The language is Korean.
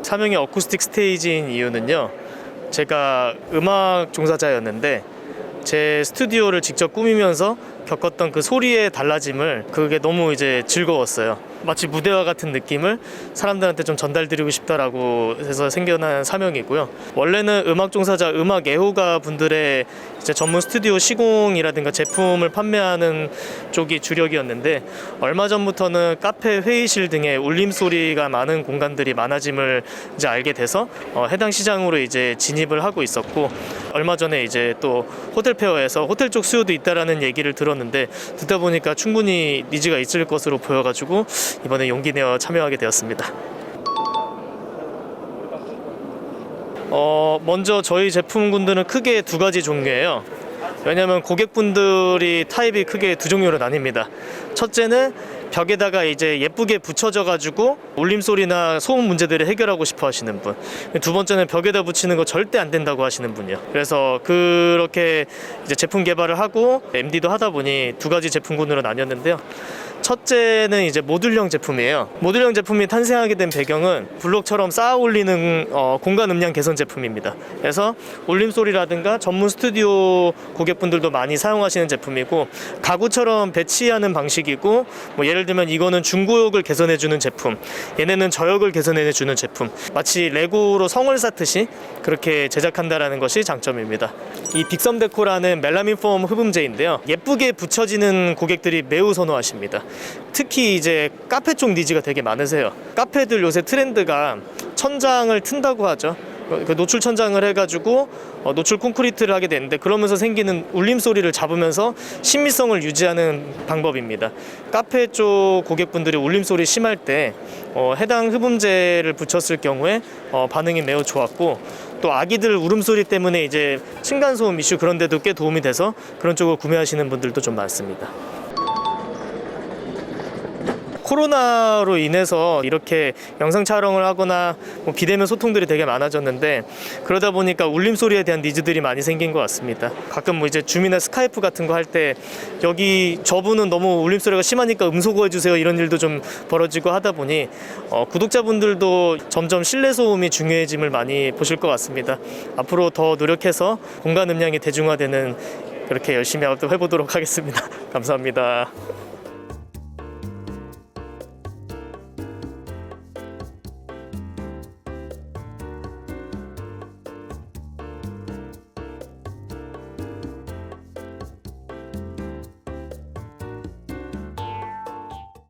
사명이 어쿠스틱 스테이지인 이유는요, 제가 음악 종사자였는데 제 스튜디오를 직접 꾸미면서 겪었던 그 소리의 달라짐을, 그게 너무 이제 즐거웠어요. 마치 무대와 같은 느낌을 사람들한테 좀 전달드리고 싶다라고 해서 생겨난 사명이고요. 원래는 음악 종사자, 음악 애호가 분들의 이제 전문 스튜디오 시공이라든가 제품을 판매하는 쪽이 주력이었는데, 얼마 전부터는 카페, 회의실 등의 울림 소리가 많은 공간들이 많아짐을 이제 알게 돼서 해당 시장으로 이제 진입을 하고 있었고, 얼마 전에 이제 또 호텔 페어에서 호텔 쪽 수요도 있다라는 얘기를 들었는데, 듣다 보니까 충분히 니즈가 있을 것으로 보여가지고 이번에 용기 내어 참여하게 되었습니다. 먼저 저희 제품군들은 크게 두 가지 종류예요. 왜냐하면 고객분들이 타입이 크게 두 종류로 나뉩니다. 첫째는 벽에다가 이제 예쁘게 붙여져 가지고 울림 소리나 소음 문제들을 해결하고 싶어 하시는 분. 두 번째는 벽에다 붙이는 거 절대 안 된다고 하시는 분이요. 그래서 그렇게 이제 제품 개발을 하고 MD도 하다 보니 두 가지 제품군으로 나뉘었는데요. 첫째는 이제 모듈형 제품이에요. 모듈형 제품이 탄생하게 된 배경은 블록처럼 쌓아 올리는 공간 음량 개선 제품입니다. 그래서 울림 소리라든가 전문 스튜디오 고객분들도 많이 사용하시는 제품이고, 가구처럼 배치하는 방식이고, 뭐 예를 들면 이거는 중고역을 개선해주는 제품, 얘네는 저역을 개선해주는 제품, 마치 레고로 성을 쌓듯이 그렇게 제작한다라는 것이 장점입니다. 이 빅섬데코라는 멜라민 폼 흡음재인데요, 예쁘게 붙여지는 고객들이 매우 선호하십니다. 특히 이제 카페 쪽 니즈가 되게 많으세요. 카페들 요새 트렌드가 천장을 튼다고 하죠. 그 노출 천장을 해가지고 노출 콘크리트를 하게 되는데, 그러면서 생기는 울림 소리를 잡으면서 신미성을 유지하는 방법입니다. 카페 쪽 고객분들이 울림 소리 심할 때 해당 흡음재를 붙였을 경우에 반응이 매우 좋았고, 또 아기들 울음소리 때문에 이제 층간소음 이슈 그런 데도 꽤 도움이 돼서 그런 쪽을 구매하시는 분들도 좀 많습니다. 코로나로 인해서 이렇게 영상 촬영을 하거나 뭐 비대면 소통들이 되게 많아졌는데, 그러다 보니까 울림 소리에 대한 니즈들이 많이 생긴 것 같습니다. 가끔 뭐 이제 줌이나 스카이프 같은 거 할 때 여기 저분은 너무 울림 소리가 심하니까 음소거 해주세요, 이런 일도 좀 벌어지고 하다 보니 구독자분들도 점점 실내 소음이 중요해짐을 많이 보실 것 같습니다. 앞으로 더 노력해서 공간 음량이 대중화되는, 그렇게 열심히 해보도록 하겠습니다. 감사합니다.